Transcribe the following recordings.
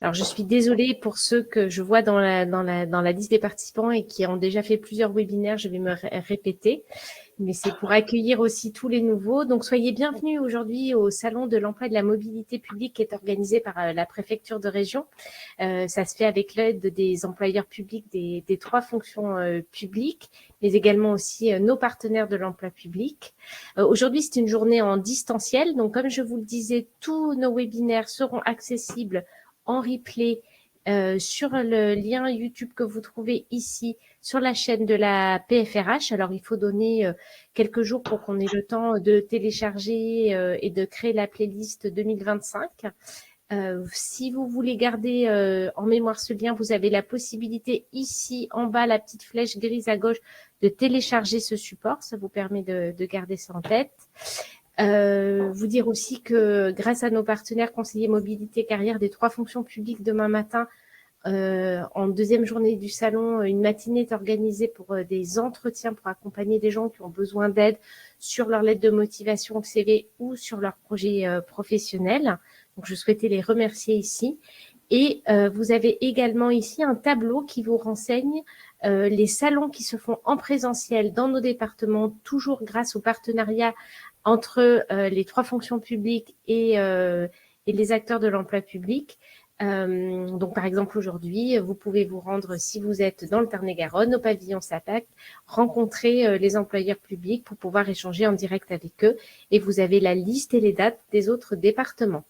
Alors, je suis désolée pour ceux que je vois dans la liste des participants et qui ont déjà fait plusieurs webinaires. Je vais me répéter, mais c'est pour accueillir aussi tous les nouveaux. Donc, soyez bienvenus aujourd'hui au Salon de l'emploi et de la mobilité publique qui est organisé par la préfecture de région. Ça se fait avec l'aide des employeurs publics des 3 fonctions publiques, mais également aussi nos partenaires de l'emploi public. Aujourd'hui, c'est une journée en distanciel. Donc, comme je vous le disais, tous nos webinaires seront accessibles en replay sur le lien YouTube que vous trouvez ici sur la chaîne de la PFRH. Alors, il faut donner quelques jours pour qu'on ait le temps de télécharger et de créer la playlist 2025. Si vous voulez garder en mémoire ce lien, vous avez la possibilité ici en bas, la petite flèche grise à gauche, de télécharger ce support. Ça vous permet de garder ça en tête. Vous dire aussi que grâce à nos partenaires conseillers mobilité carrière des 3 fonctions publiques demain matin, en deuxième journée du salon, une matinée est organisée pour des entretiens pour accompagner des gens qui ont besoin d'aide sur leur lettre de motivation au CV ou sur leur projet professionnel. Donc, je souhaitais les remercier ici. Et vous avez également ici un tableau qui vous renseigne les salons qui se font en présentiel dans nos départements, toujours grâce au partenariat entre les 3 fonctions publiques et les acteurs de l'emploi public. Donc, par exemple, aujourd'hui, vous pouvez vous rendre, si vous êtes dans le Tarn-et-Garonne, au pavillon SAPAC, rencontrer les employeurs publics pour pouvoir échanger en direct avec eux. Et vous avez la liste et les dates des autres départements.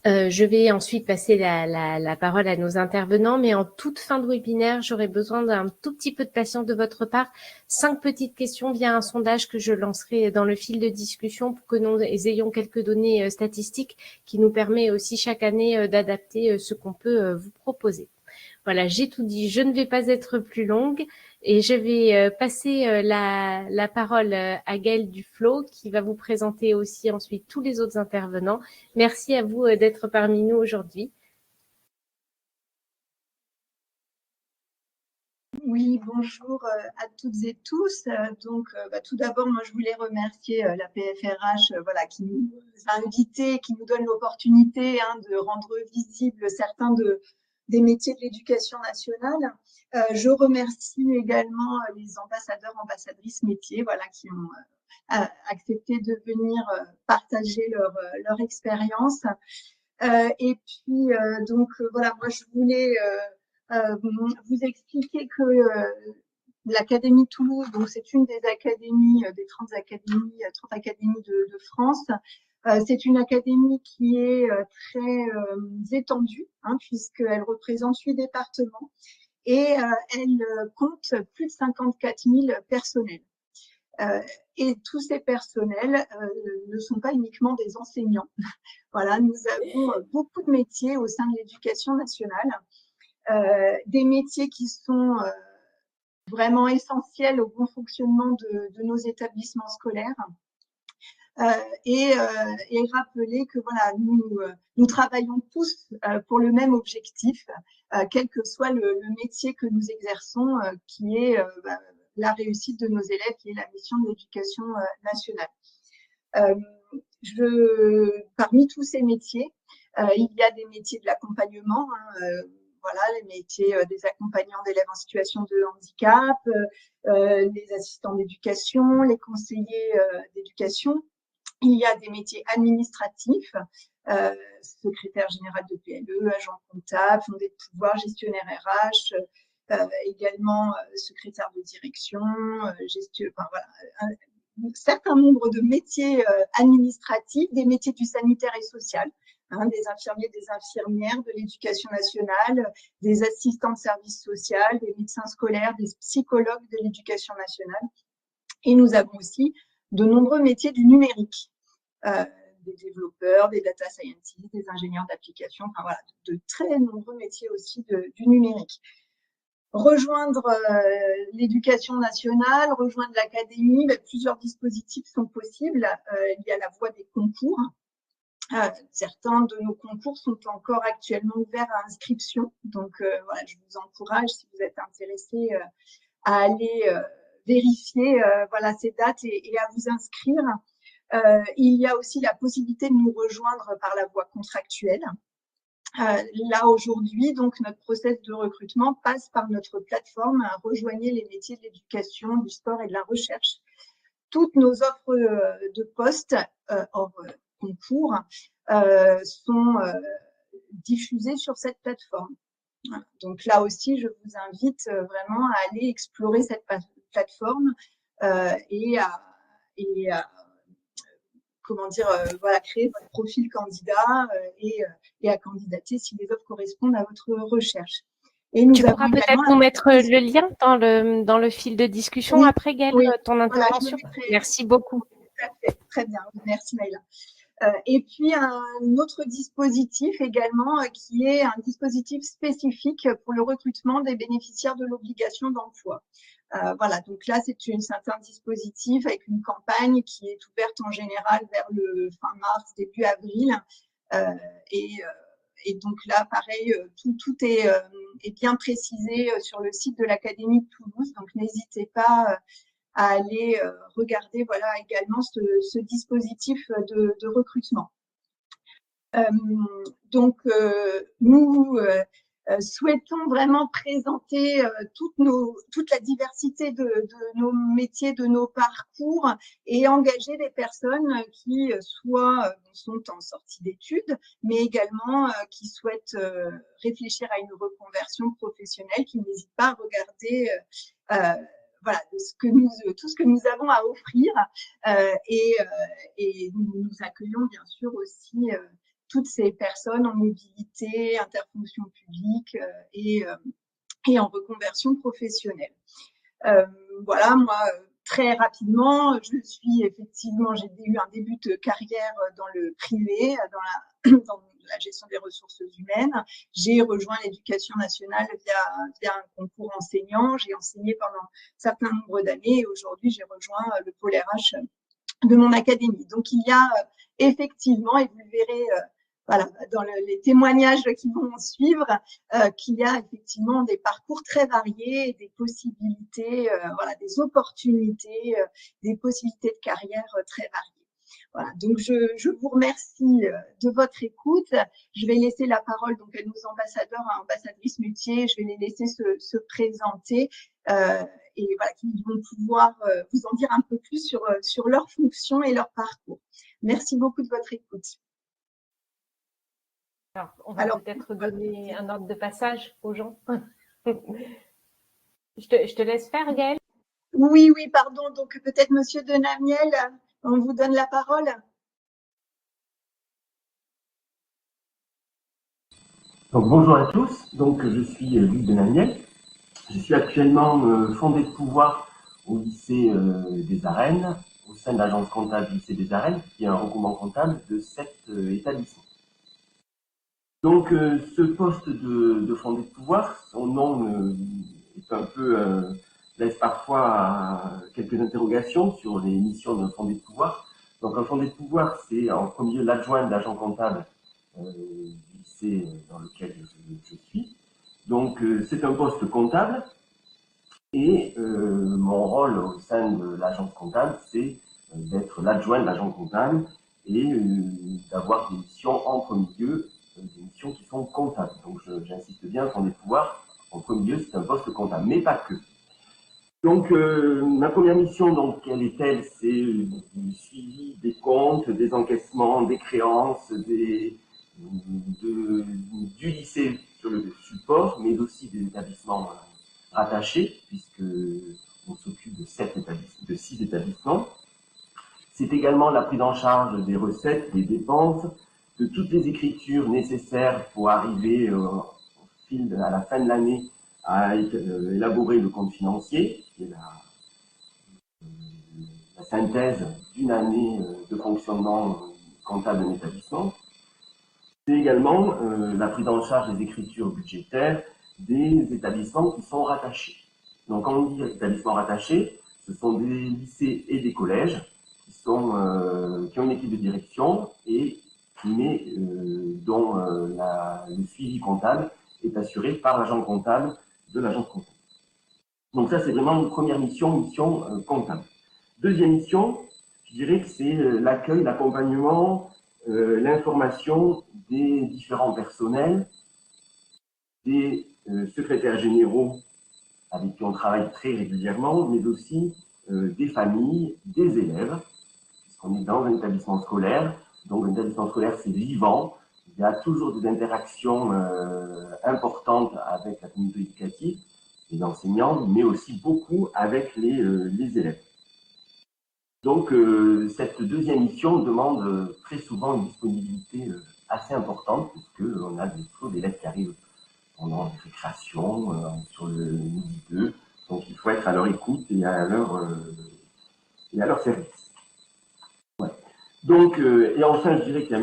Je vais ensuite passer la parole à nos intervenants, mais en toute fin de webinaire, j'aurai besoin d'un tout petit peu de patience de votre part. 5 petites questions via un sondage que je lancerai dans le fil de discussion pour que nous ayons quelques données statistiques qui nous permet aussi chaque année d'adapter ce qu'on peut vous proposer. Voilà, j'ai tout dit. Je ne vais pas être plus longue et je vais passer la parole à Gaëlle Duflo qui va vous présenter aussi ensuite tous les autres intervenants. Merci à vous d'être parmi nous aujourd'hui. Oui, bonjour à toutes et tous. Tout d'abord, moi, je voulais remercier la PFRH, voilà, qui nous a invités, qui nous donne l'opportunité de rendre visibles certains des métiers de l'éducation nationale. Je remercie également les ambassadeurs, ambassadrices métiers, voilà, qui ont accepté de venir partager leur expérience. Voilà, moi, je voulais vous expliquer que l'Académie Toulouse, donc c'est une des académies, des 30 académies, 30 académies de France. C'est une académie qui est très étendue, puisqu'elle représente 8 départements et elle compte plus de 54 000 personnels. Et tous ces personnels ne sont pas uniquement des enseignants. Voilà, nous avons beaucoup de métiers au sein de l'éducation nationale, des métiers qui sont vraiment essentiels au bon fonctionnement de nos établissements scolaires. Et rappeler que voilà, nous travaillons tous pour le même objectif, quel que soit le métier que nous exerçons, qui est la réussite de nos élèves, qui est la mission de l'éducation nationale. Parmi tous ces métiers, il y a des métiers de l'accompagnement, voilà, les métiers des accompagnants d'élèves en situation de handicap, les assistants d'éducation, les conseillers d'éducation. Il y a des métiers administratifs, secrétaire général de PLE, agent comptable, fondé de pouvoir, gestionnaire RH, également secrétaire de direction, voilà, un certain nombre de métiers administratifs, des métiers du sanitaire et social, des infirmiers, des infirmières, de l'éducation nationale, des assistants de service social, des médecins scolaires, des psychologues de l'éducation nationale. Et nous avons aussi de nombreux métiers du numérique, des développeurs, des data scientists, des ingénieurs d'application, enfin voilà, de très nombreux métiers aussi du numérique. Rejoindre l'éducation nationale, rejoindre l'académie, plusieurs dispositifs sont possibles. Il y a la voie des concours. Certains de nos concours sont encore actuellement ouverts à inscription. Donc voilà, je vous encourage, si vous êtes intéressé, à aller vérifier voilà, ces dates et à vous inscrire. Il y a aussi la possibilité de nous rejoindre par la voie contractuelle. Là, aujourd'hui, donc, notre process de recrutement passe par notre plateforme Rejoignez les métiers de l'éducation, du sport et de la recherche. Toutes nos offres de postes hors concours sont diffusées sur cette plateforme. Voilà. Donc là aussi, je vous invite vraiment à aller explorer cette plateforme et à comment dire, voilà, créer votre profil candidat et à candidater si les offres correspondent à votre recherche. Et nous tu pourras peut-être nous mettre le lien dans le fil de discussion après, Gaëlle, ton intervention. Voilà, merci beaucoup. Tout à fait, très bien, merci Maïla. Et puis un autre dispositif également qui est un dispositif spécifique pour le recrutement des bénéficiaires de l'obligation d'emploi. Voilà, donc là c'est un dispositif avec une campagne qui est ouverte en général vers le fin mars, début avril. Et donc là, pareil, tout est bien précisé sur le site de l'Académie de Toulouse. Donc n'hésitez pas à aller regarder voilà, également ce dispositif de recrutement. Donc, nous souhaitons vraiment présenter toute la diversité de nos métiers, de nos parcours et engager des personnes qui soit sont en sortie d'études, mais également qui souhaitent réfléchir à une reconversion professionnelle, qui n'hésitent pas à regarder voilà, tout ce que nous avons à offrir et nous accueillons bien sûr aussi toutes ces personnes en mobilité, interfonction publique et en reconversion professionnelle. Voilà, moi, très rapidement, j'ai eu un début de carrière dans le privé, dans la gestion des ressources humaines. J'ai rejoint l'éducation nationale via un concours enseignant. J'ai enseigné pendant un certain nombre d'années et aujourd'hui, j'ai rejoint le pôle RH de mon académie. Donc, il y a effectivement, et vous le verrez voilà, dans les témoignages qui vont suivre, qu'il y a effectivement des parcours très variés, des possibilités, voilà, des opportunités, des possibilités de carrière très variées. Voilà, donc je vous remercie de votre écoute. Je vais laisser la parole donc à nos ambassadeurs et ambassadrices métiers. Je vais les laisser se présenter et voilà, qu'ils vont pouvoir vous en dire un peu plus sur leurs fonctions et leur parcours. Merci beaucoup de votre écoute. Alors, on va peut-être donner un ordre de passage aux gens. Je te laisse faire, Gaëlle. Oui, pardon. Donc, peut-être Monsieur Denamiel, on vous donne la parole. Donc, bonjour à tous. Donc, je suis Luc Denamiel. Je suis actuellement fondé de pouvoir au lycée des Arènes, au sein de l'agence comptable du lycée des Arènes, qui est un regroupement comptable de 7 établissements. Donc, ce poste de fondé de pouvoir, son nom est un peu laisse parfois quelques interrogations sur les missions d'un fondé de pouvoir. Donc, un fondé de pouvoir, c'est en premier lieu l'adjoint de l'agent comptable du lycée dans lequel je suis. Donc, c'est un poste comptable et mon rôle au sein de l'agence comptable, c'est d'être l'adjoint de l'agent comptable et d'avoir des missions en premier lieu, des missions qui sont comptables. Donc, j'insiste bien, fondé de pouvoir, en premier lieu, c'est un poste comptable, mais pas que. Donc, ma première mission, donc, quelle est-elle? C'est du suivi des comptes, des encaissements, des créances, du lycée sur le support, mais aussi des établissements rattachés, puisque on s'occupe de 6 établissements. C'est également la prise en charge des recettes, des dépenses, de toutes les écritures nécessaires pour arriver à la fin de l'année à élaborer le compte financier, qui est la synthèse d'une année de fonctionnement comptable d'un établissement. C'est également la prise en charge des écritures budgétaires des établissements qui sont rattachés. Donc, quand on dit établissements rattachés, ce sont des lycées et des collèges qui ont une équipe de direction mais dont le suivi comptable est assuré par l'agent comptable de l'agence comptable. Donc ça, c'est vraiment une première mission comptable. Deuxième mission, je dirais que c'est l'accueil, l'accompagnement, l'information des différents personnels, des secrétaires généraux avec qui on travaille très régulièrement, mais aussi des familles, des élèves, puisqu'on est dans un établissement scolaire. Donc, un établissement scolaire, c'est vivant. Il y a toujours des interactions importantes avec la communauté éducative, les enseignants, mais aussi beaucoup avec les élèves. Donc, cette deuxième mission demande très souvent une disponibilité assez importante, puisqu'on a toujours des élèves qui arrivent pendant les récréations, sur le midi 2. Donc, il faut être à leur écoute et à leur service. Ouais. Donc, et enfin, je dirais qu'il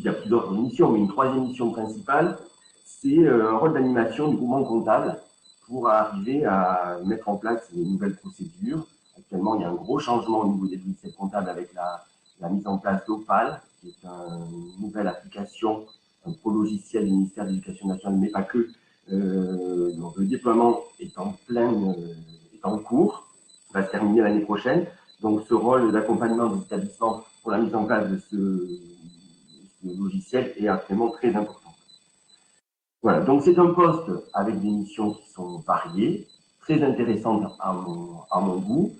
y a plusieurs missions, mais une troisième mission principale, c'est un rôle d'animation du mouvement comptable pour arriver à mettre en place de nouvelles procédures. Actuellement, il y a un gros changement au niveau des logiciels comptables avec la mise en place d'Opal, qui est une nouvelle application, un pro logiciel du ministère de l'Éducation nationale, mais pas que. Donc le déploiement est en cours, va se terminer l'année prochaine. Donc ce rôle d'accompagnement des établissements pour la mise en place de ce logiciel est actuellement très important. Voilà, donc c'est un poste avec des missions qui sont variées, très intéressantes à mon goût,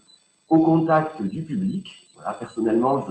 au contact du public. Voilà, personnellement,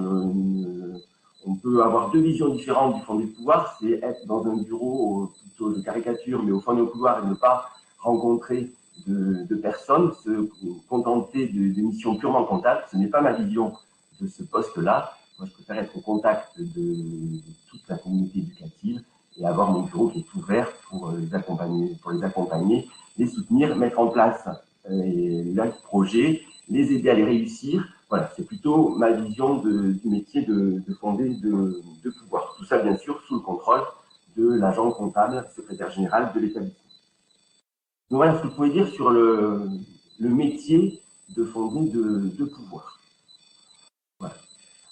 on peut avoir deux visions différentes du fond des pouvoirs, c'est être dans un bureau plutôt de caricature, mais au fond du couloir et ne pas rencontrer de personnes, se contenter de missions purement comptables. Ce n'est pas ma vision de ce poste-là. Moi, je préfère être au contact de toute la communauté éducative et avoir mon bureau qui est ouvert pour les accompagner, les soutenir, mettre en place leurs projets, les aider à les réussir. Voilà, c'est plutôt ma vision du métier de fondé de pouvoir. Tout ça, bien sûr, sous le contrôle de l'agent comptable, secrétaire général de l'établissement. Donc voilà ce que je pouvais dire sur le métier de fondé de pouvoir. Voilà.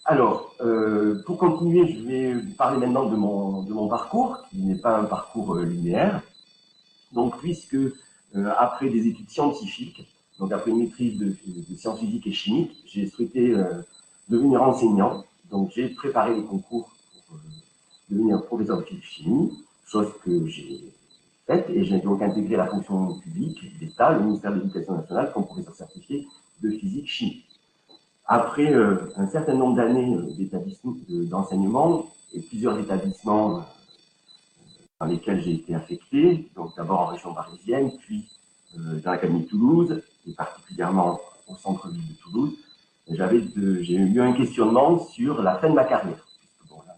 Alors, pour continuer, je vais parler maintenant de mon parcours, qui n'est pas un parcours linéaire. Donc, puisque après des études scientifiques, donc après une maîtrise de sciences physiques et chimiques, j'ai souhaité devenir enseignant. Donc, j'ai préparé les concours pour devenir professeur de physique-chimie, chose que j'ai faite, et j'ai donc intégré la fonction publique d'État, le ministère de l'Éducation nationale, comme professeur certifié de physique-chimie. Après un certain nombre d'années d'enseignement et plusieurs établissements dans lesquels j'ai été affecté, donc d'abord en région parisienne, puis dans l'académie de Toulouse, et particulièrement au centre-ville de Toulouse, j'ai eu un questionnement sur la fin de ma carrière. Bon, là,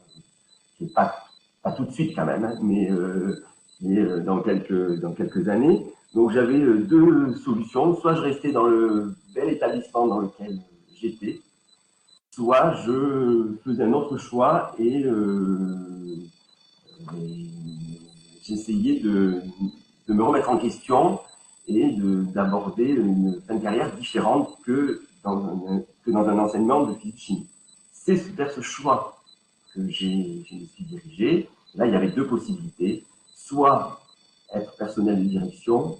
c'est pas tout de suite quand même, hein, mais dans quelques années. Donc j'avais deux solutions, soit je restais dans le bel établissement dans lequel j'étais, soit je faisais un autre choix et j'essayais de me remettre en question et d'aborder une fin de carrière différente que dans un enseignement de physique-chimie. C'est vers ce choix que je me suis dirigé. Là, il y avait deux possibilités. Soit être personnel de direction,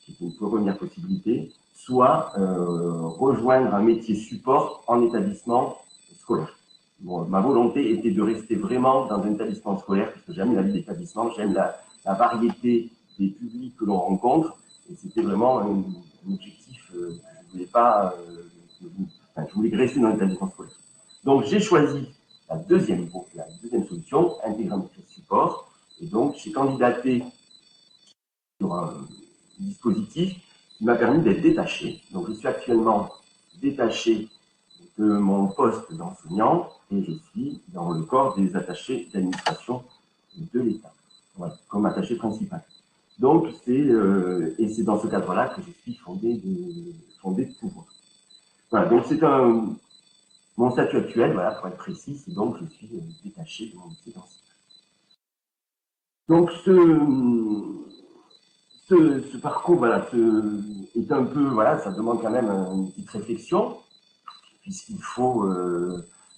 c'est une première possibilité, soit rejoindre un métier support en établissement scolaire. Bon, ma volonté était de rester vraiment dans un établissement scolaire, parce que j'aime la vie d'établissement, j'aime la variété des publics que l'on rencontre, et c'était vraiment un objectif, je voulais pas, je voulais rester dans un établissement scolaire. Donc j'ai choisi la deuxième solution, intégrer un métier support, et donc j'ai candidaté sur un dispositif qui m'a permis d'être détaché. Donc je suis actuellement détaché de mon poste d'enseignant et je suis dans le corps des attachés d'administration de l'État, voilà, comme attaché principal. Donc c'est dans ce cadre-là que je suis fondé de pouvoir. Voilà, donc c'est mon statut actuel, voilà, pour être précis, c'est donc je suis détaché de mon métier d'enseignant. Donc ce parcours, voilà, est un peu, voilà, ça demande quand même une petite réflexion, puisqu'il faut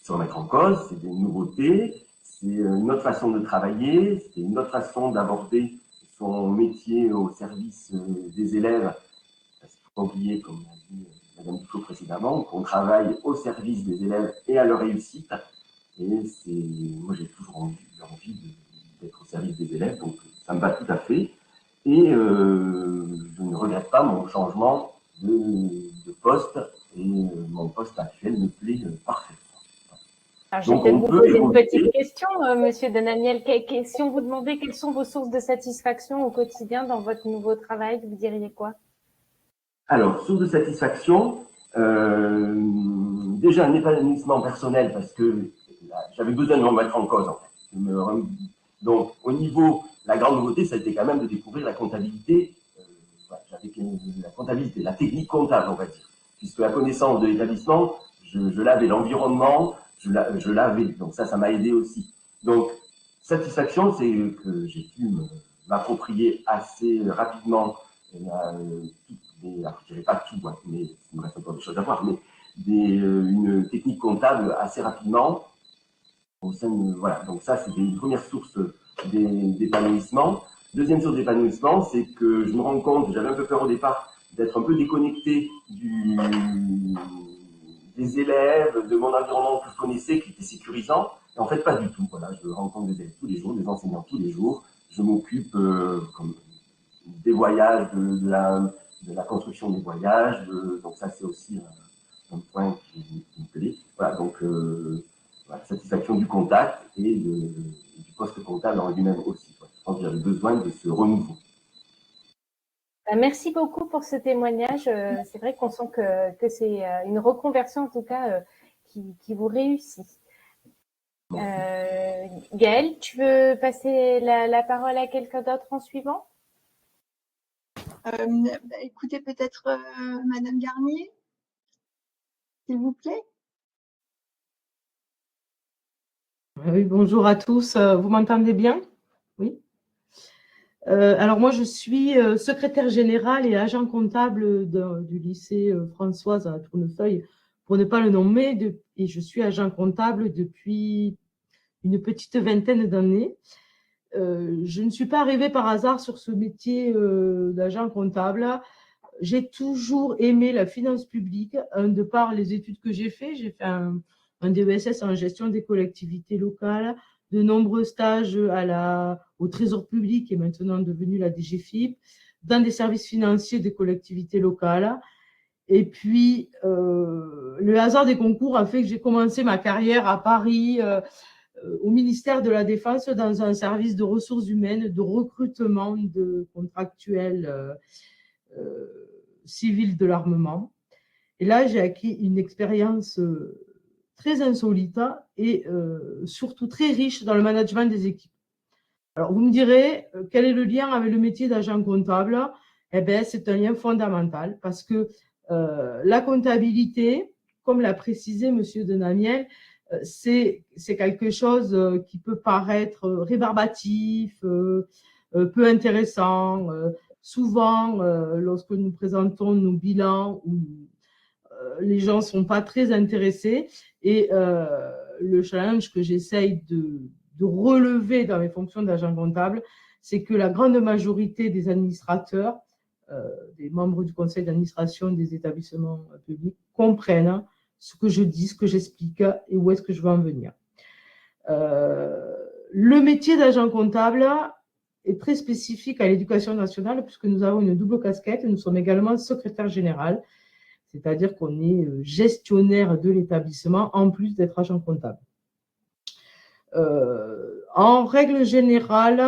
se remettre en cause, c'est des nouveautés, c'est une autre façon de travailler, c'est une autre façon d'aborder son métier au service des élèves, parce qu'il ne faut pas oublier, comme l'a dit Madame Duflo précédemment, qu'on travaille au service des élèves et à leur réussite, et moi j'ai toujours envie élèves, donc ça me va tout à fait. Et je ne regrette pas mon changement de poste, et mon poste actuel me plaît parfaitement. Alors, je vais peut-être vous poser une petite question, Monsieur Denaniel. Si on vous demandait quelles sont vos sources de satisfaction au quotidien dans votre nouveau travail, vous diriez quoi? Alors, source de satisfaction, déjà un épanouissement personnel parce que j'avais besoin de me remettre en cause, en fait. Donc, au niveau, la grande nouveauté, ça a été quand même de découvrir la comptabilité, la comptabilité, la technique comptable, on va dire. Puisque la connaissance de l'établissement, je l'avais, l'environnement, je l'avais. Donc ça m'a aidé aussi. Donc, satisfaction, c'est que j'ai pu m'approprier assez rapidement, je ne dirais pas tout, hein, mais il me reste encore des choses à voir, mais une technique comptable assez rapidement. Voilà, donc ça, c'est une première source d'épanouissement. Deuxième source d'épanouissement, c'est que je me rends compte, j'avais un peu peur au départ, d'être un peu déconnecté des élèves, de mon environnement que je connaissais, qui était sécurisant. Et en fait, pas du tout. Voilà, je rencontre des élèves tous les jours, des enseignants tous les jours. Je m'occupe des voyages, de la construction des voyages. Donc ça, c'est aussi un point qui me plaît. Voilà, donc voilà, satisfaction du contact et du poste comptable en lui-même aussi. Je pense que j'avais besoin de ce renouveau. Merci beaucoup pour ce témoignage. C'est vrai qu'on sent que c'est une reconversion, en tout cas, qui vous réussit. Gaëlle, tu veux passer la parole à quelqu'un d'autre en suivant? Écoutez, peut-être Madame Garnier, s'il vous plaît. Oui, bonjour à tous. Vous m'entendez bien? Oui. Alors moi, je suis secrétaire générale et agent comptable du lycée Françoise à Tournefeuille, pour ne pas le nommer, et je suis agent comptable depuis une petite vingtaine d'années. Je ne suis pas arrivée par hasard sur ce métier d'agent comptable. J'ai toujours aimé la finance publique, de par les études que j'ai fait. J'ai fait un DESS en gestion des collectivités locales, de nombreux stages au Trésor public, qui est maintenant devenu la DGFiP, dans des services financiers des collectivités locales. Et puis, le hasard des concours a fait que j'ai commencé ma carrière à Paris, au ministère de la Défense, dans un service de ressources humaines, de recrutement de contractuels civils de l'armement. Et là, j'ai acquis une expérience très insolite et surtout très riche dans le management des équipes. Alors, vous me direz, quel est le lien avec le métier d'agent comptable? Eh bien, c'est un lien fondamental parce que la comptabilité, comme l'a précisé Monsieur Denamiel, c'est quelque chose qui peut paraître rébarbatif, peu intéressant. Souvent, lorsque nous présentons nos bilans, les gens ne sont pas très intéressés. Et le challenge que j'essaye de relever dans mes fonctions d'agent comptable, c'est que la grande majorité des administrateurs, des membres du conseil d'administration des établissements publics, comprennent ce que je dis, ce que j'explique et où est-ce que je veux en venir. Le métier d'agent comptable est très spécifique à l'éducation nationale puisque nous avons une double casquette. Nous sommes également secrétaire général, c'est-à-dire qu'on est gestionnaire de l'établissement en plus d'être agent comptable. En règle générale,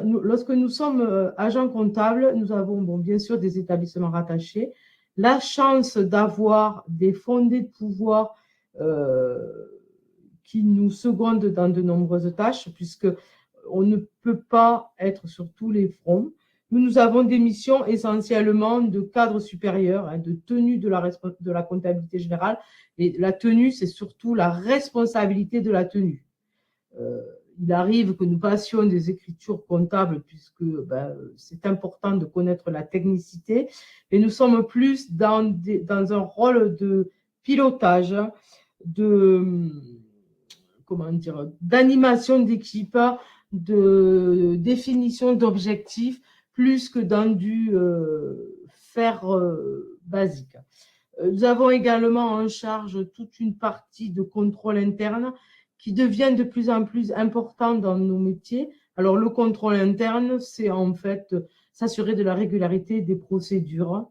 lorsque nous sommes agents comptables, nous avons bien sûr des établissements rattachés, la chance d'avoir des fondés de pouvoir qui nous secondent dans de nombreuses tâches, puisque on ne peut pas être sur tous les fronts. Nous avons des missions essentiellement de cadre supérieur, de tenue de la comptabilité générale. Et la tenue, c'est surtout la responsabilité de la tenue. Il arrive que nous passions des écritures comptables puisque c'est important de connaître la technicité, mais nous sommes plus dans un rôle de pilotage, d'animation d'équipe, de définition d'objectifs, plus que dans du faire basique. Nous avons également en charge toute une partie de contrôle interne qui deviennent de plus en plus importants dans nos métiers. Alors, le contrôle interne, c'est en fait s'assurer de la régularité des procédures,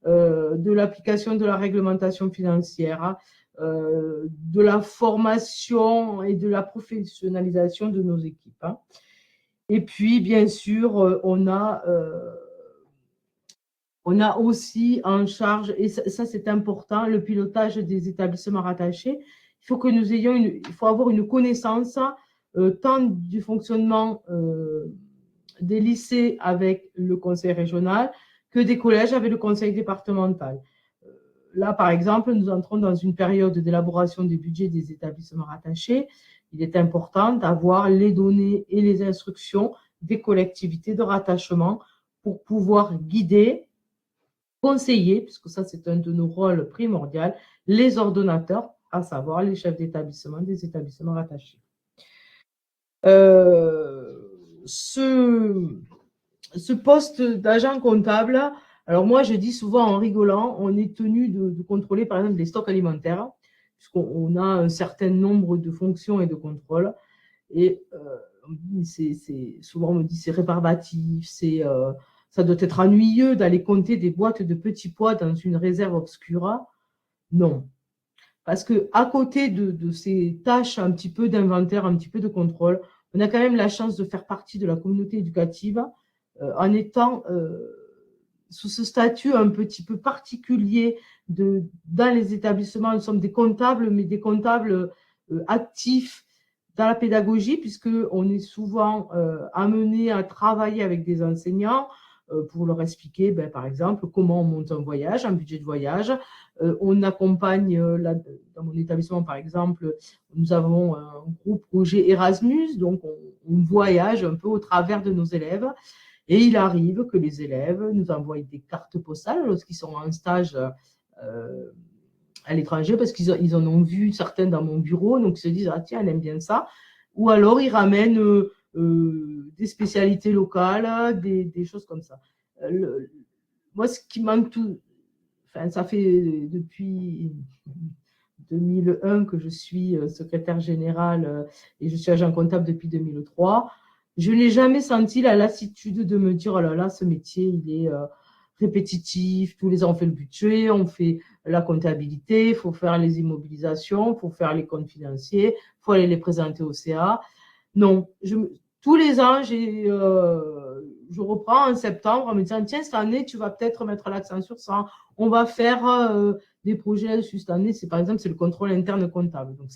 de l'application de la réglementation financière, de la formation et de la professionnalisation de nos équipes. Et puis, bien sûr, on a aussi en charge, et ça c'est important, le pilotage des établissements rattachés. Il faut que nous ayons il faut avoir une connaissance tant du fonctionnement des lycées avec le conseil régional que des collèges avec le conseil départemental. Là, par exemple, nous entrons dans une période d'élaboration des budgets des établissements rattachés. Il est important d'avoir les données et les instructions des collectivités de rattachement pour pouvoir guider, conseiller, puisque ça c'est un de nos rôles primordiaux, les ordonnateurs, à savoir les chefs d'établissement des établissements rattachés. Ce poste d'agent comptable, alors moi je dis souvent en rigolant, on est tenu de contrôler par exemple les stocks alimentaires, puisqu'on a un certain nombre de fonctions et de contrôles, et souvent on me dit c'est rébarbatif, ça doit être ennuyeux d'aller compter des boîtes de petits pois dans une réserve obscure. Non. Parce que à côté de ces tâches un petit peu d'inventaire, un petit peu de contrôle, on a quand même la chance de faire partie de la communauté éducative en étant sous ce statut un petit peu particulier dans les établissements. Nous sommes des comptables, mais des comptables actifs dans la pédagogie, puisqu'on est souvent amené à travailler avec des enseignants pour leur expliquer, par exemple, comment on monte un voyage, un budget de voyage. On accompagne, dans mon établissement, par exemple, nous avons un gros projet Erasmus, donc on voyage un peu au travers de nos élèves. Et il arrive que les élèves nous envoient des cartes postales lorsqu'ils sont en stage à l'étranger, parce qu'ils en ont vu certains dans mon bureau, donc ils se disent « Ah tiens, elle aime bien ça ». Ou alors ils ramènent des spécialités locales, des choses comme ça. Moi, ce qui manque ça fait depuis 2001 que je suis secrétaire générale et je suis agent comptable depuis 2003. Je n'ai jamais senti la lassitude de me dire « Oh là là, ce métier, il est répétitif. Tous les ans, on fait le budget, on fait la comptabilité, il faut faire les immobilisations, il faut faire les comptes financiers, il faut aller les présenter au CA. » Non, tous les ans, je reprends en septembre en me disant « Tiens, cette année, tu vas peut-être mettre l'accent sur ça. On va faire des projets là-dessus. Cette année, par exemple, c'est le contrôle interne comptable. » Donc,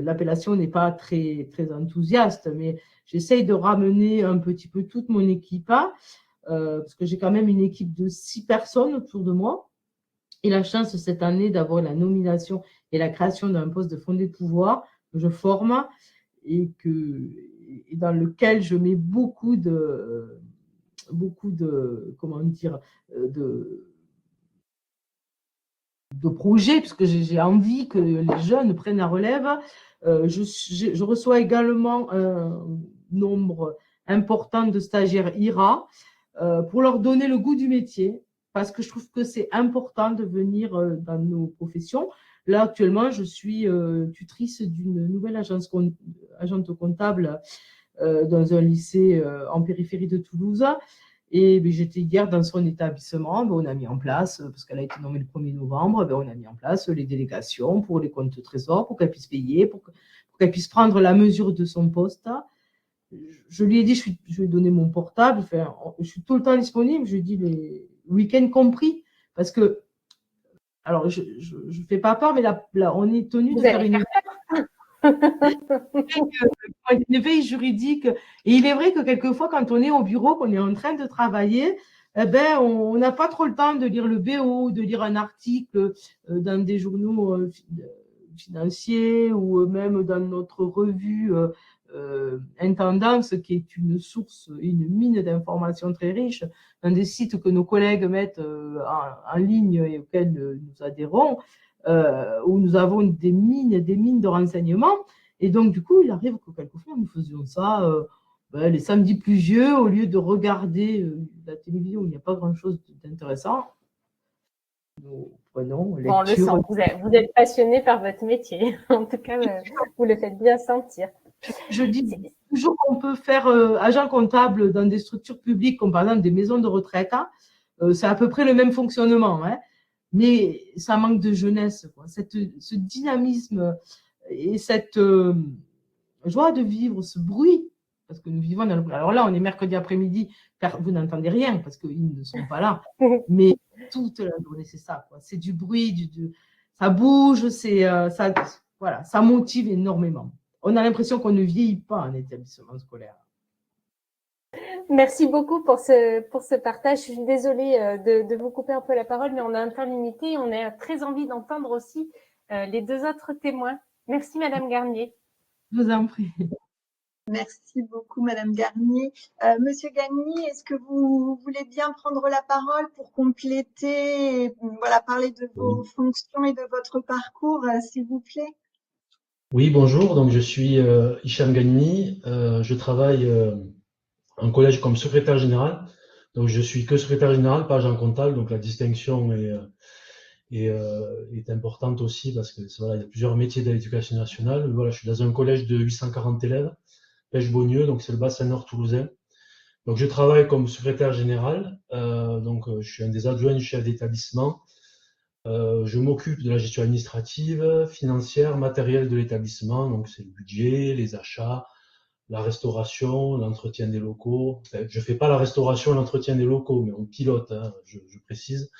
l'appellation n'est pas très, très enthousiaste, mais j'essaye de ramener un petit peu toute mon équipe, parce que j'ai quand même une équipe de 6 personnes autour de moi. Et la chance cette année d'avoir la nomination et la création d'un poste de fondé de pouvoir que je forme et dans lequel je mets beaucoup de comment dire, de projets, puisque j'ai envie que les jeunes prennent la relève. Je reçois également un nombre important de stagiaires IRA pour leur donner le goût du métier, parce que je trouve que c'est important de venir dans nos professions. Là, actuellement, je suis tutrice d'une nouvelle agente comptable dans un lycée en périphérie de Toulouse. Et j'étais hier dans son établissement. On a mis en place, parce qu'elle a été nommée le 1er novembre, on a mis en place les délégations pour les comptes trésor, pour qu'elle puisse payer, pour qu'elle puisse prendre la mesure de son poste. Je lui ai dit, je lui ai donné mon portable. Enfin, je suis tout le temps disponible. Je lui ai dit les week-ends compris. Parce que, alors, je ne fais pas peur, mais là, on est tenu de faire une veille juridique. Et il est vrai que quelquefois, quand on est au bureau, qu'on est en train de travailler, on n'a pas trop le temps de lire le BO, de lire un article dans des journaux financiers ou même dans notre revue Intendance, qui est une source, une mine d'informations très riche, dans des sites que nos collègues mettent en ligne et auxquels nous adhérons, où nous avons des mines de renseignements. Et donc, du coup, il arrive que quelquefois, nous faisions ça les samedis pluvieux, au lieu de regarder la télévision où il n'y a pas grand-chose d'intéressant. nous prenons, Bon, on le sent, lecture. vous êtes passionné par votre métier. En tout cas, vous le faites bien sentir. Je dis toujours qu'on peut faire agent comptable dans des structures publiques, comme par exemple des maisons de retraite. Hein. C'est à peu près le même fonctionnement, hein. Mais ça manque de jeunesse, quoi. Ce dynamisme et cette joie de vivre, ce bruit, parce que nous vivons dans le... Alors là, on est mercredi après-midi, vous n'entendez rien parce qu'ils ne sont pas là, mais toute la journée, c'est ça, quoi. C'est du bruit, ça bouge, ça, voilà, ça motive énormément. On a l'impression qu'on ne vieillit pas en établissement scolaire. Merci beaucoup pour ce partage. Je suis désolée de vous couper un peu la parole, mais on a un temps limité. On a très envie d'entendre aussi les deux autres témoins. Merci, Madame Garnier. Je vous en prie. Merci beaucoup, Madame Garnier. Monsieur Gagny, est-ce que vous voulez bien prendre la parole pour compléter et voilà, parler de vos fonctions et de votre parcours, s'il vous plaît? Oui, bonjour. Donc, je suis Hicham Gagny. Je travaille en collège comme secrétaire général. Donc, je suis que secrétaire général, pas agent comptable. Donc, la distinction est importante aussi parce que voilà, il y a plusieurs métiers de l'éducation nationale. Voilà, je suis dans un collège de 840 élèves, Pêche-Beaunieu, donc c'est le bassin nord toulousain. Donc, je travaille comme secrétaire général. Je suis un des adjoints du chef d'établissement. Je m'occupe de la gestion administrative, financière, matérielle de l'établissement. Donc, c'est le budget, les achats, la restauration, l'entretien des locaux. Enfin, je fais pas la restauration et l'entretien des locaux, mais on pilote, hein, je précise.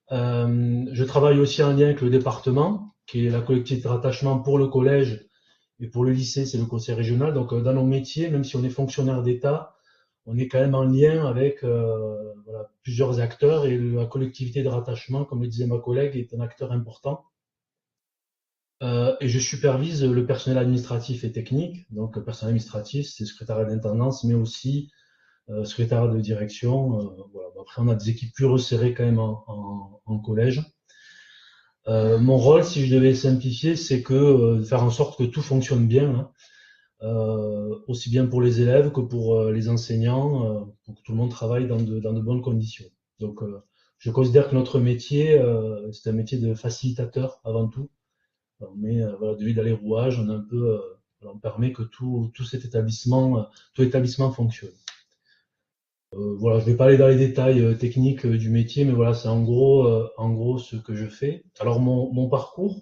Je travaille aussi en lien avec le département, qui est la collectivité de rattachement pour le collège, et pour le lycée, c'est le conseil régional. Donc, dans nos métiers, même si on est fonctionnaire d'État, on est quand même en lien avec voilà, plusieurs acteurs, et la collectivité de rattachement, comme le disait ma collègue, est un acteur important. Et je supervise le personnel administratif et technique. Donc, le personnel administratif, c'est secrétariat d'intendance, mais aussi secrétariat de direction. Voilà. Après, on a des équipes plus resserrées quand même en collège. Mon rôle, si je devais simplifier, c'est que faire en sorte que tout fonctionne bien, hein. Aussi bien pour les élèves que pour les enseignants, pour que tout le monde travaille dans de bonnes conditions. Donc, je considère que notre métier, c'est un métier de facilitateur avant tout. On met voilà, de l'huile à les rouages, on permet que tout établissement fonctionne. Voilà, je vais pas aller dans les détails techniques du métier, mais voilà, c'est en gros ce que je fais. Alors mon parcours,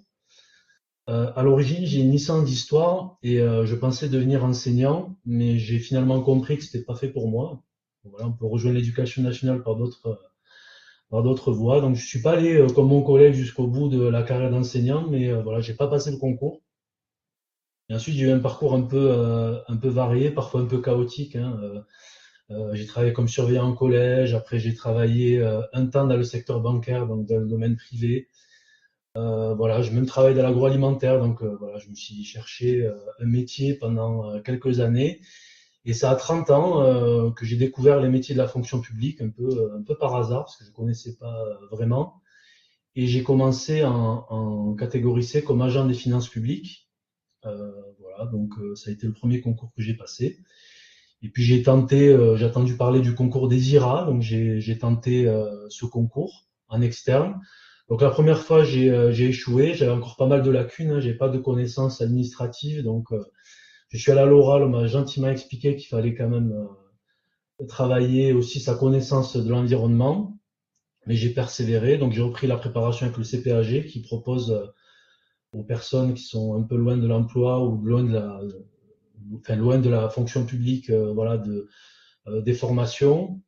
à l'origine, j'ai une licence d'histoire et je pensais devenir enseignant, mais j'ai finalement compris que c'était pas fait pour moi. Voilà, on peut rejoindre l'éducation nationale par d'autres voies. Donc je suis pas allé comme mon collègue jusqu'au bout de la carrière d'enseignant, mais voilà, j'ai pas passé le concours. Et ensuite, j'ai eu un parcours un peu varié, parfois un peu chaotique, hein. J'ai travaillé comme surveillant en collège, après j'ai travaillé un temps dans le secteur bancaire, donc dans le domaine privé. Voilà, j'ai même travaillé dans l'agroalimentaire, donc voilà, je me suis cherché un métier pendant quelques années. Et c'est à 30 ans que j'ai découvert les métiers de la fonction publique, un peu par hasard, parce que je ne connaissais pas vraiment. Et j'ai commencé en catégorie C comme agent des finances publiques. Voilà, donc ça a été le premier concours que j'ai passé. Et puis j'ai entendu parler du concours des IRA, donc j'ai tenté ce concours en externe. Donc la première fois j'ai échoué, j'avais encore pas mal de lacunes, hein, j'ai pas de connaissances administratives, donc je suis allé à l'oral, on m'a gentiment expliqué qu'il fallait quand même travailler aussi sa connaissance de l'environnement, mais j'ai persévéré, donc j'ai repris la préparation avec le CPAG qui propose aux personnes qui sont un peu loin de l'emploi ou loin de la fonction publique, voilà, des formations.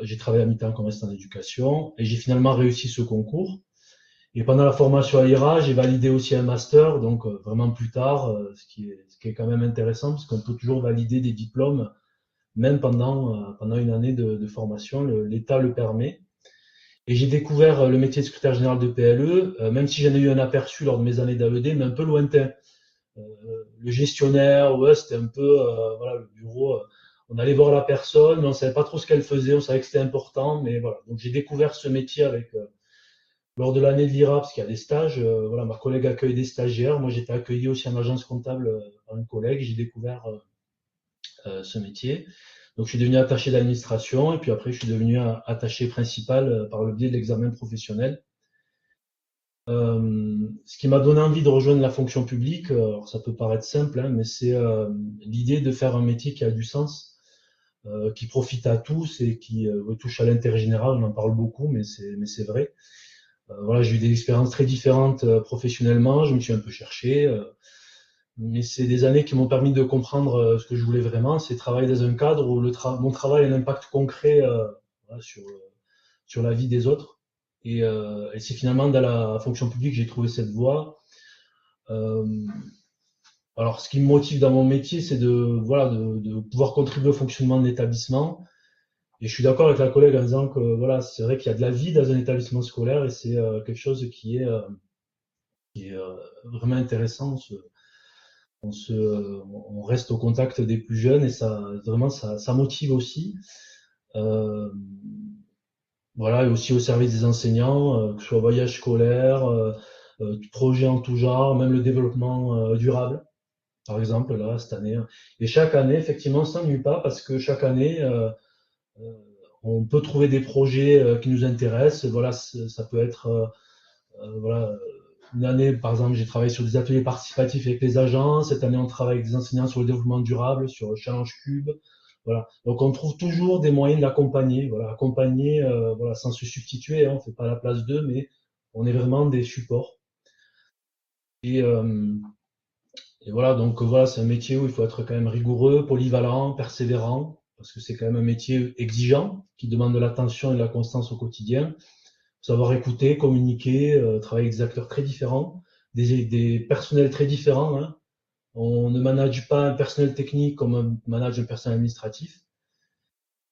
J'ai travaillé à mi-temps comme assistant d'éducation et j'ai finalement réussi ce concours. Et pendant la formation à l'IRA, j'ai validé aussi un master, donc vraiment plus tard, ce qui est quand même intéressant parce qu'on peut toujours valider des diplômes même pendant une année de formation, l'État le permet. Et j'ai découvert le métier de secrétaire général de PLE, même si j'en ai eu un aperçu lors de mes années d'AED, mais un peu lointain. Le gestionnaire, ouais, c'était un peu, voilà, le bureau, on allait voir la personne, mais on savait pas trop ce qu'elle faisait, on savait que c'était important, mais voilà. Donc j'ai découvert ce métier lors de l'année de l'IRA, parce qu'il y a des stages, voilà, ma collègue accueille des stagiaires, moi j'étais accueilli aussi en agence comptable par une collègue, j'ai découvert ce métier. Donc je suis devenu attaché d'administration, et puis après je suis devenu attaché principal par le biais de l'examen professionnel. Ce qui m'a donné envie de rejoindre la fonction publique, alors ça peut paraître simple, hein, mais c'est l'idée de faire un métier qui a du sens, qui profite à tous et qui touche à l'intérêt général. On en parle beaucoup, mais c'est vrai. Voilà, j'ai eu des expériences très différentes professionnellement. Je me suis un peu cherché, mais c'est des années qui m'ont permis de comprendre ce que je voulais vraiment, c'est travailler dans un cadre où mon travail a un impact concret voilà, sur la vie des autres. Et c'est finalement dans la fonction publique que j'ai trouvé cette voie. Euh, alors, ce qui me motive dans mon métier, c'est de pouvoir contribuer au fonctionnement de l'établissement. Et je suis d'accord avec la collègue en disant que voilà, c'est vrai qu'il y a de la vie dans un établissement scolaire et c'est quelque chose qui est vraiment intéressant. On reste au contact des plus jeunes et ça motive aussi. Euh, voilà, et aussi au service des enseignants, que ce soit voyage scolaire, projets en tout genre, même le développement durable, par exemple, là, cette année. Et chaque année, effectivement, on ne s'ennuie pas parce que chaque année, euh, on peut trouver des projets qui nous intéressent. Voilà, ça peut être voilà, une année, par exemple, j'ai travaillé sur des ateliers participatifs avec les agents. Cette année, on travaille avec des enseignants sur le développement durable, sur le Challenge Cube. Voilà. Donc, on trouve toujours des moyens d'accompagner. Voilà, accompagner, voilà, sans se substituer. Hein, on ne fait pas la place d'eux, mais on est vraiment des supports. Et, euh, et voilà, donc voilà, c'est un métier où il faut être quand même rigoureux, polyvalent, persévérant, parce que c'est quand même un métier exigeant qui demande de l'attention et de la constance au quotidien. Savoir écouter, communiquer, travailler avec des acteurs très différents, des personnels très différents. Hein. On ne manage pas un personnel technique comme on manage un personnel administratif.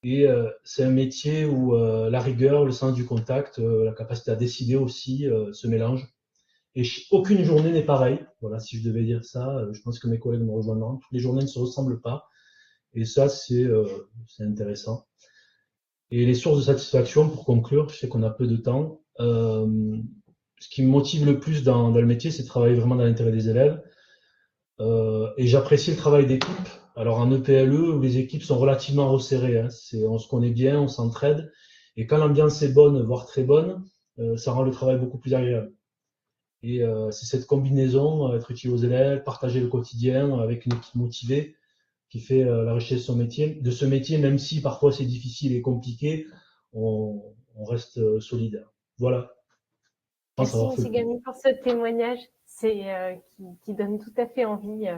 Et c'est un métier où la rigueur, le sens du contact, la capacité à décider aussi se mélangent. Et aucune journée n'est pareille. Voilà, si je devais dire ça, je pense que mes collègues me rejoindront. Toutes les journées ne se ressemblent pas. Et ça, c'est intéressant. Et les sources de satisfaction, pour conclure, je sais qu'on a peu de temps. Ce qui me motive le plus dans le métier, c'est de travailler vraiment dans l'intérêt des élèves. Et j'apprécie le travail d'équipe. Alors en EPLE, où les équipes sont relativement resserrées, hein, on se connaît bien, on s'entraide. Et quand l'ambiance est bonne, voire très bonne, ça rend le travail beaucoup plus agréable. Et c'est cette combinaison, être utile aux élèves, partager le quotidien avec une équipe motivée, qui fait la richesse de ce métier, même si parfois c'est difficile et compliqué, on reste solide. Voilà. Je pense Merci, avoir fait le Monsieur tour. Gamy, pour ce témoignage qui donne tout à fait envie.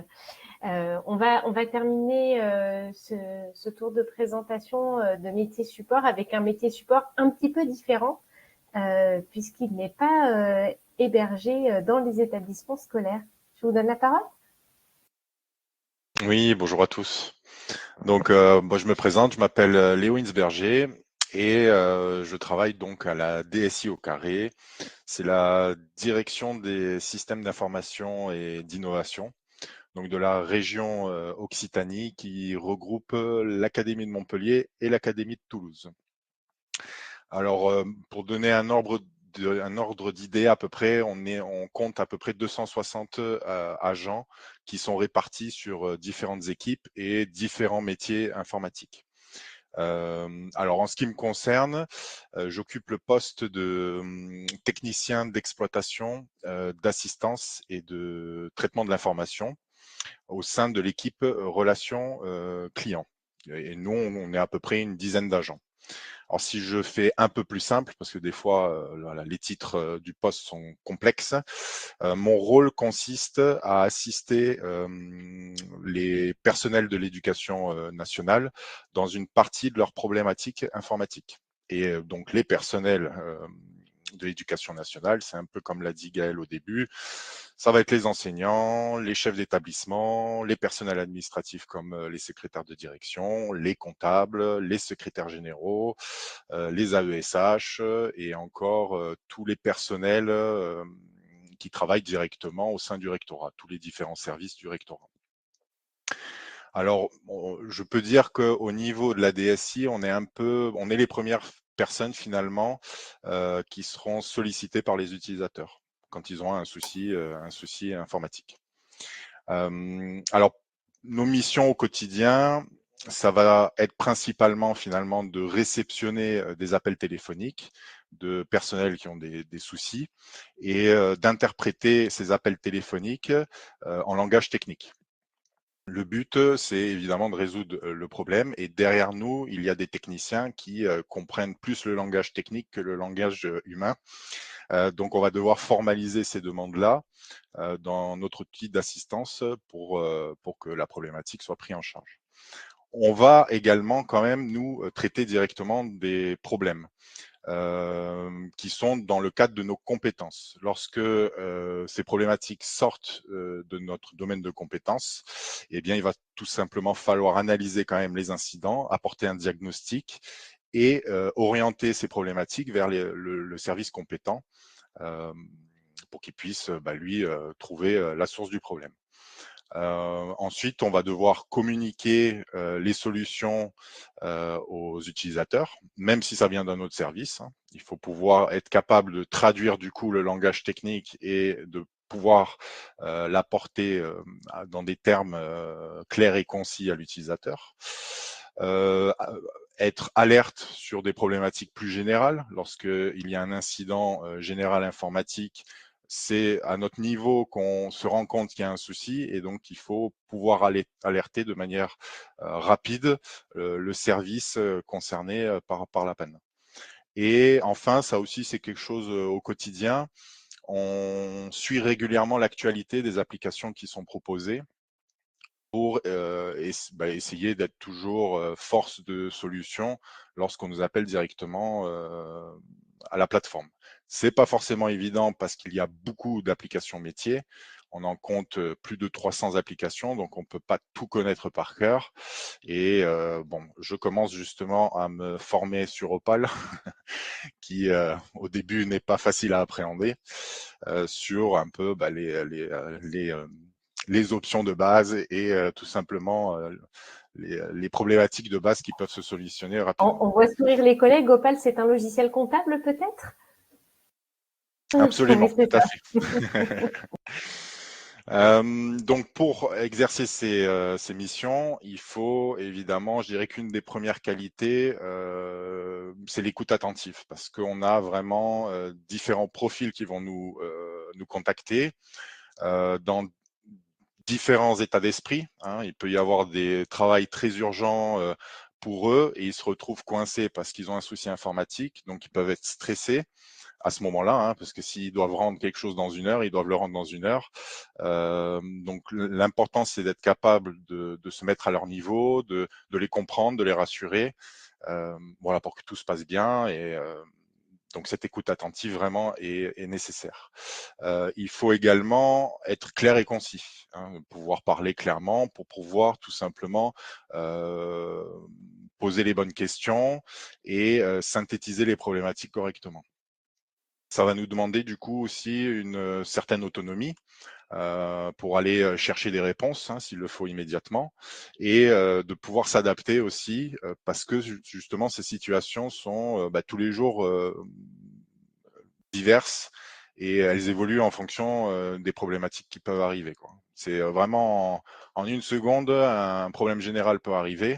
On va terminer ce tour de présentation de métier support avec un métier support un petit peu différent, puisqu'il n'est pas hébergé dans les établissements scolaires. Je vous donne la parole. Oui, bonjour à tous. Donc, moi, je me présente, je m'appelle Léo Insberger et je travaille donc à la DSI au Carré. C'est la direction des systèmes d'information et d'innovation, donc de la région Occitanie qui regroupe l'Académie de Montpellier et l'Académie de Toulouse. Alors, pour donner un ordre d'idée à peu près, on compte à peu près 260 agents qui sont répartis sur différentes équipes et différents métiers informatiques. Alors en ce qui me concerne, j'occupe le poste de technicien d'exploitation, d'assistance et de traitement de l'information au sein de l'équipe relations clients. Et nous, on est à peu près une dizaine d'agents. Alors si je fais un peu plus simple, parce que des fois les titres du poste sont complexes, mon rôle consiste à assister les personnels de l'éducation nationale dans une partie de leurs problématiques informatiques. Et donc les personnels de l'éducation nationale, c'est un peu comme l'a dit Gaël au début, ça va être les enseignants, les chefs d'établissement, les personnels administratifs comme les secrétaires de direction, les comptables, les secrétaires généraux, les AESH et encore tous les personnels qui travaillent directement au sein du rectorat, tous les différents services du rectorat. Alors, je peux dire qu'au niveau de la DSI, on est les premières personnes finalement qui seront sollicitées par les utilisateurs quand ils ont un souci informatique. Alors, nos missions au quotidien, ça va être principalement finalement de réceptionner des appels téléphoniques de personnels qui ont des soucis et d'interpréter ces appels téléphoniques en langage technique. Le but, c'est évidemment de résoudre le problème et derrière nous, il y a des techniciens qui comprennent plus le langage technique que le langage humain. Donc, on va devoir formaliser ces demandes-là dans notre outil d'assistance pour que la problématique soit prise en charge. On va également quand même nous traiter directement des problèmes qui sont dans le cadre de nos compétences. Lorsque ces problématiques sortent de notre domaine de compétences, eh bien, il va tout simplement falloir analyser quand même les incidents, apporter un diagnostic et orienter ces problématiques vers le service compétent pour qu'il puisse, lui, trouver la source du problème. Ensuite, on va devoir communiquer les solutions aux utilisateurs, même si ça vient d'un autre service. Hein. Il faut pouvoir être capable de traduire du coup le langage technique et de pouvoir l'apporter dans des termes clairs et concis à l'utilisateur. Être alerte sur des problématiques plus générales. Lorsqu'il y a un incident général informatique, c'est à notre niveau qu'on se rend compte qu'il y a un souci et donc il faut pouvoir alerter de manière rapide le service concerné par la panne. Et enfin, ça aussi c'est quelque chose au quotidien. On suit régulièrement l'actualité des applications qui sont proposées pour essayer d'être toujours force de solution lorsqu'on nous appelle directement à la plateforme. C'est pas forcément évident parce qu'il y a beaucoup d'applications métiers. On en compte plus de 300 applications, donc on peut pas tout connaître par cœur. Et je commence justement à me former sur Opal, qui au début n'est pas facile à appréhender, sur un peu les options de base et tout simplement les problématiques de base qui peuvent se solutionner rapidement. On voit sourire les collègues. Opal, c'est un logiciel comptable peut-être? Absolument, Oui, tout à fait. Donc, pour exercer ces missions, il faut évidemment, je dirais qu'une des premières qualités, c'est l'écoute attentive, parce qu'on a vraiment différents profils qui vont nous contacter dans différents états d'esprit. Hein. Il peut y avoir des travails très urgents pour eux et ils se retrouvent coincés parce qu'ils ont un souci informatique, donc ils peuvent être stressés à ce moment-là, hein, parce que s'ils doivent rendre quelque chose dans 1 heure, ils doivent le rendre dans 1 heure. Donc l'important, c'est d'être capable de se mettre à leur niveau, de les comprendre, de les rassurer, voilà, pour que tout se passe bien. Et donc cette écoute attentive vraiment est nécessaire. Il faut également être clair et concis, hein, pouvoir parler clairement pour pouvoir tout simplement poser les bonnes questions et synthétiser les problématiques correctement. Ça va nous demander du coup aussi une certaine autonomie pour aller chercher des réponses, hein, s'il le faut immédiatement, et de pouvoir s'adapter aussi parce que justement ces situations sont tous les jours diverses et elles évoluent en fonction des problématiques qui peuvent arriver, quoi. C'est vraiment en 1 seconde, un problème général peut arriver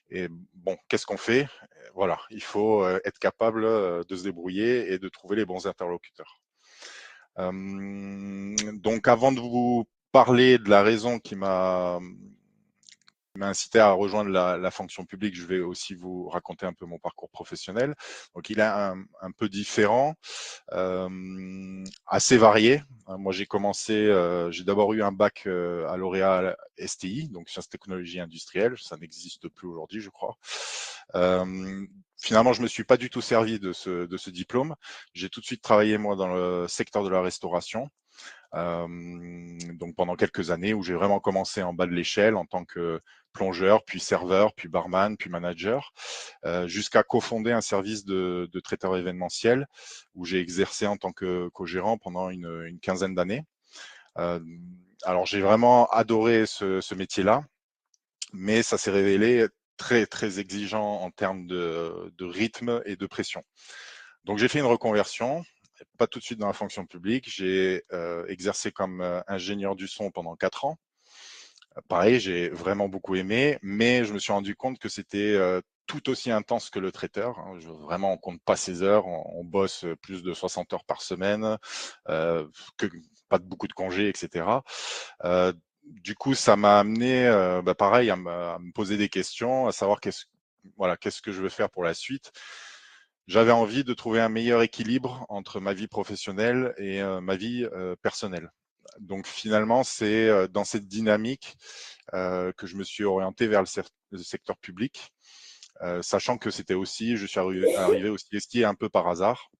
et bon, qu'est-ce qu'on fait? Voilà, il faut être capable de se débrouiller et de trouver les bons interlocuteurs. Donc avant de vous parler de la raison qui m'a incité à rejoindre la fonction publique, je vais aussi vous raconter un peu mon parcours professionnel. Donc il est un peu différent, assez varié. Moi j'ai commencé, j'ai d'abord eu un bac à L'Oréal STI, donc sciences technologies industrielles, ça n'existe plus aujourd'hui je crois. Finalement je me suis pas du tout servi de ce diplôme. J'ai tout de suite travaillé moi dans le secteur de la restauration. Donc pendant quelques années où j'ai vraiment commencé en bas de l'échelle en tant que plongeur, puis serveur, puis barman, puis manager, jusqu'à cofonder un service de traiteur événementiel où j'ai exercé en tant que co-gérant pendant une quinzaine d'années. Alors j'ai vraiment adoré ce métier-là, mais ça s'est révélé très très exigeant en termes de rythme et de pression. Donc j'ai fait une reconversion, pas tout de suite dans la fonction publique. J'ai exercé comme ingénieur du son pendant 4 ans. Pareil, j'ai vraiment beaucoup aimé, mais je me suis rendu compte que c'était tout aussi intense que le traiteur. Hein. Vraiment, on compte pas ses heures, on bosse plus de 60 heures par semaine, pas de beaucoup de congés, etc. Du coup, ça m'a amené, pareil, à me poser des questions, à savoir qu'est-ce que je veux faire pour la suite. J'avais envie de trouver un meilleur équilibre entre ma vie professionnelle et ma vie personnelle. Donc finalement, c'est dans cette dynamique que je me suis orienté vers le secteur public, sachant que c'était aussi, je suis arrivé aussi ici un peu par hasard,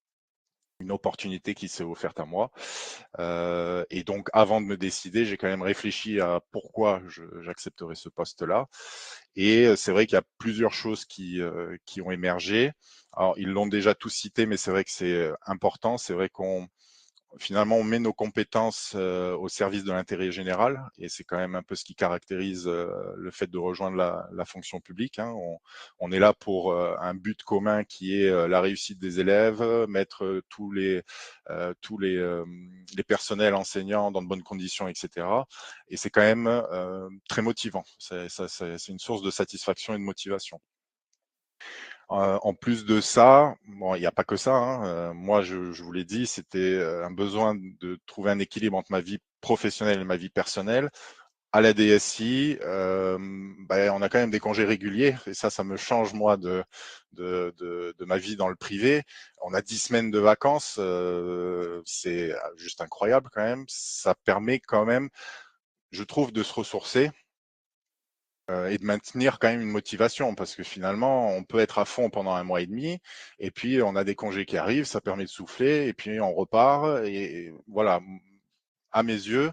une opportunité qui s'est offerte à moi. Et donc, avant de me décider, j'ai quand même réfléchi à pourquoi j'accepterais ce poste-là. Et c'est vrai qu'il y a plusieurs choses qui ont émergé. Alors, ils l'ont déjà tous cité, mais c'est vrai que c'est important. C'est vrai finalement, on met nos compétences au service de l'intérêt général, et c'est quand même un peu ce qui caractérise le fait de rejoindre la fonction publique. Hein. On est là pour un but commun qui est la réussite des élèves, mettre tous les personnels enseignants dans de bonnes conditions, etc. Et c'est quand même très motivant. C'est une source de satisfaction et de motivation. En plus de ça, bon, il n'y a pas que ça. Hein. Moi, je vous l'ai dit, c'était un besoin de trouver un équilibre entre ma vie professionnelle et ma vie personnelle. À la DSI, on a quand même des congés réguliers, et ça me change moi de ma vie dans le privé. On a 10 semaines de vacances, c'est juste incroyable quand même. Ça permet quand même, je trouve, de se ressourcer. Et de maintenir quand même une motivation, parce que finalement, on peut être à fond pendant 1 mois et demi, et puis on a des congés qui arrivent, ça permet de souffler, et puis on repart. Et voilà, à mes yeux,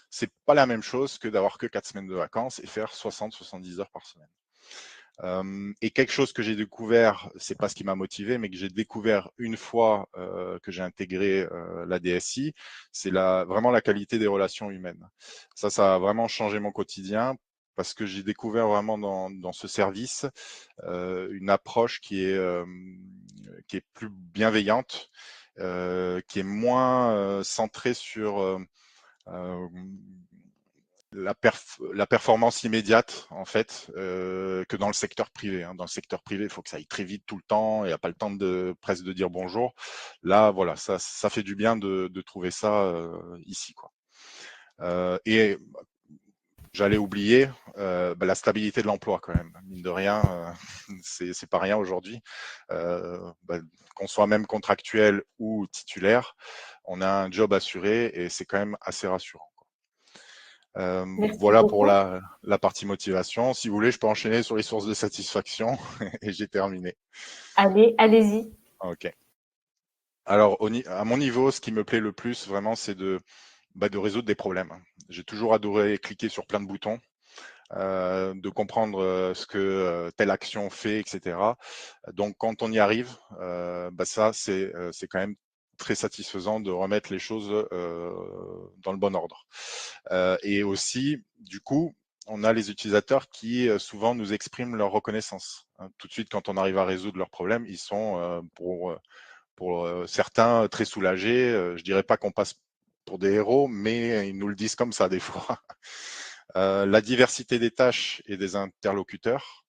c'est pas la même chose que d'avoir que 4 semaines de vacances et faire 60-70 heures par semaine. Et quelque chose que j'ai découvert, c'est pas ce qui m'a motivé, mais que j'ai découvert une fois que j'ai intégré la DSI, c'est vraiment la qualité des relations humaines. Ça a vraiment changé mon quotidien, parce que j'ai découvert vraiment dans ce service une approche qui est plus bienveillante, qui est moins centrée sur la performance immédiate, en fait, que dans le secteur privé. Hein. Dans le secteur privé, il faut que ça aille très vite tout le temps, il n'y a pas le temps presque de dire bonjour. Là, voilà, ça fait du bien de trouver ça ici, quoi. Et j'allais oublier la stabilité de l'emploi quand même. Mine de rien, c'est pas rien aujourd'hui. Qu'on soit même contractuel ou titulaire, on a un job assuré, et c'est quand même assez rassurant. Voilà beaucoup. pour la partie motivation. Si vous voulez, je peux enchaîner sur les sources de satisfaction et j'ai terminé. Allez, allez-y. Ok. Alors, à mon niveau, ce qui me plaît le plus, vraiment, c'est de résoudre des problèmes. J'ai toujours adoré cliquer sur plein de boutons, de comprendre ce que telle action fait, etc. Donc, quand on y arrive, ça, c'est quand même très satisfaisant de remettre les choses dans le bon ordre. Et aussi, du coup, on a les utilisateurs qui souvent nous expriment leur reconnaissance. Hein. Tout de suite, quand on arrive à résoudre leurs problèmes, ils sont pour certains très soulagés. Je dirais pas qu'on passe pour des héros, mais ils nous le disent comme ça des fois. La diversité des tâches et des interlocuteurs.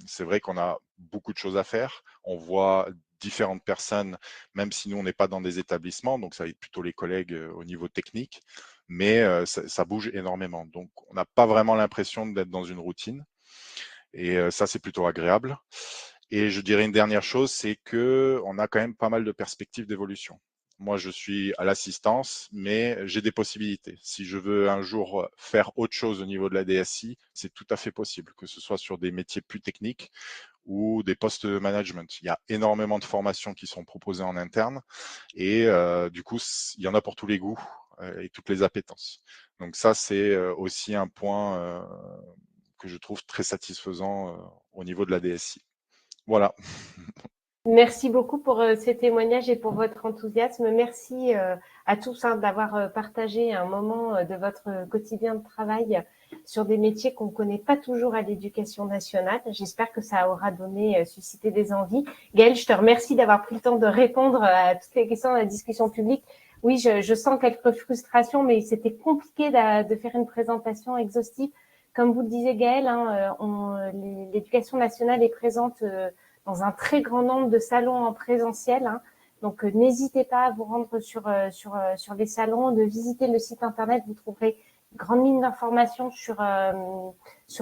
C'est vrai qu'on a beaucoup de choses à faire. On voit différentes personnes, même si nous, on n'est pas dans des établissements, donc ça va être plutôt les collègues au niveau technique, mais ça bouge énormément. Donc, on n'a pas vraiment l'impression d'être dans une routine, et ça, c'est plutôt agréable. Et je dirais une dernière chose, c'est qu'on a quand même pas mal de perspectives d'évolution. Moi, je suis à l'assistance, mais j'ai des possibilités. Si je veux un jour faire autre chose au niveau de la DSI, c'est tout à fait possible, que ce soit sur des métiers plus techniques ou des postes de management. Il y a énormément de formations qui sont proposées en interne, et du coup, il y en a pour tous les goûts et toutes les appétences. Donc ça, c'est aussi un point que je trouve très satisfaisant au niveau de la DSI. Voilà. Merci beaucoup pour ces témoignages et pour votre enthousiasme. Merci à tous d'avoir partagé un moment de votre quotidien de travail sur des métiers qu'on ne connaît pas toujours à l'éducation nationale. J'espère que ça aura suscité des envies. Gaëlle, je te remercie d'avoir pris le temps de répondre à toutes les questions de la discussion publique. Oui, je sens quelques frustrations, mais c'était compliqué de faire une présentation exhaustive Comme vous le disiez Gaëlle, l'éducation nationale est présente dans un très grand nombre de salons en présentiel. Donc, n'hésitez pas à vous rendre sur les salons, de visiter le site internet. Vous trouverez une grande ligne d'informations sur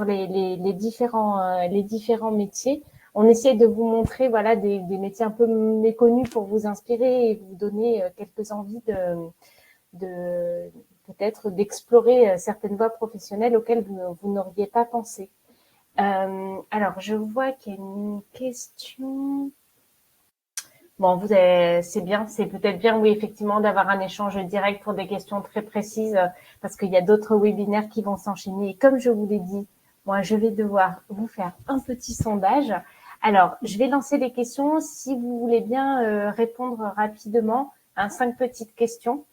les différents métiers. On essaie de vous montrer voilà des métiers un peu méconnus pour vous inspirer et vous donner quelques envies de peut-être d'explorer certaines voies professionnelles auxquelles vous n'auriez pas pensé. Alors, je vois qu'il y a une question. Bon, c'est bien, c'est peut-être bien, oui, effectivement, d'avoir un échange direct pour des questions très précises, parce qu'il y a d'autres webinaires qui vont s'enchaîner. Et comme je vous l'ai dit, moi, je vais devoir vous faire un petit sondage. Alors, je vais lancer les questions. Si vous voulez bien répondre rapidement à 5 petites questions.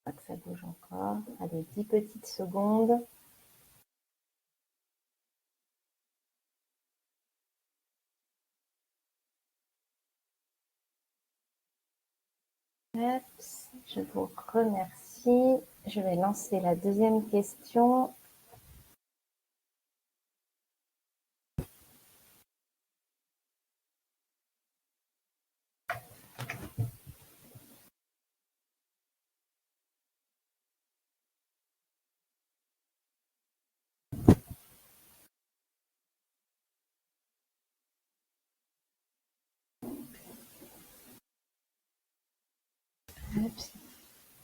Que ça bouge encore. Allez, 10 petites secondes. Je vous remercie. Je vais lancer la deuxième question.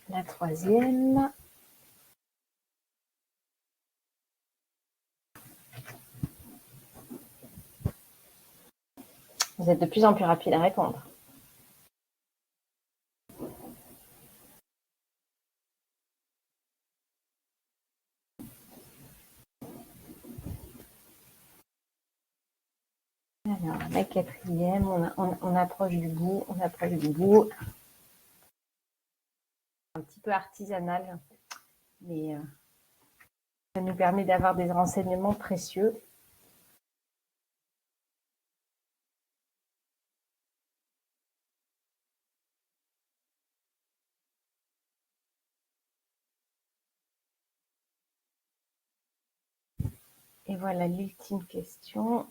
La troisième. Vous êtes de plus en plus rapide à répondre. Alors, la quatrième, on approche du bout, Un petit peu artisanal, mais ça nous permet d'avoir des renseignements précieux. Et voilà l'ultime question.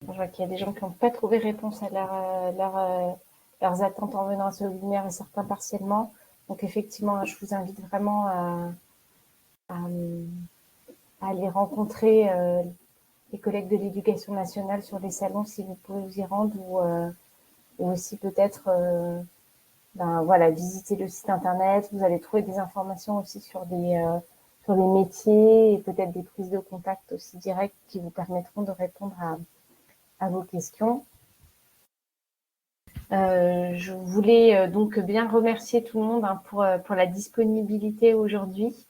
Je vois qu'il y a des gens qui n'ont pas trouvé réponse à leurs attentes en venant à ce webinaire et certains partiellement. Donc effectivement, je vous invite vraiment à aller rencontrer les collègues de l'éducation nationale sur les salons si vous pouvez vous y rendre ou aussi peut-être voilà, visiter le site internet. Vous allez trouver des informations aussi sur les métiers et peut-être des prises de contact aussi directes qui vous permettront de répondre à vos questions. Je voulais donc bien remercier tout le monde pour la disponibilité aujourd'hui.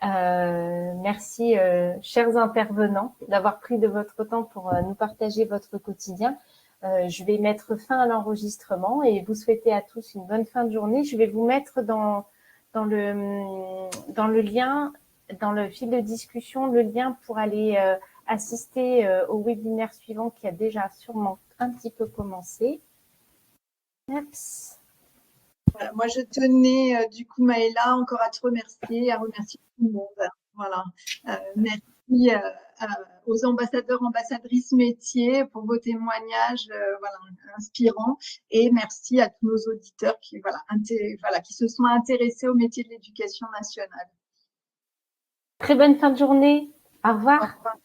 Merci, chers intervenants, d'avoir pris de votre temps pour nous partager votre quotidien. Je vais mettre fin à l'enregistrement et vous souhaiter à tous une bonne fin de journée. Je vais vous mettre dans le lien, dans le fil de discussion, le lien pour aller assister au webinaire suivant qui a déjà sûrement un petit peu commencé. Merci. Voilà, moi, je tenais du coup, Maëla, encore à te remercier, à remercier tout le monde. Voilà. Merci aux ambassadeurs, ambassadrices métiers pour vos témoignages voilà, inspirants. Et merci à tous nos auditeurs qui se sont intéressés au métier de l'éducation nationale. Très bonne fin de journée. Au revoir. Au revoir.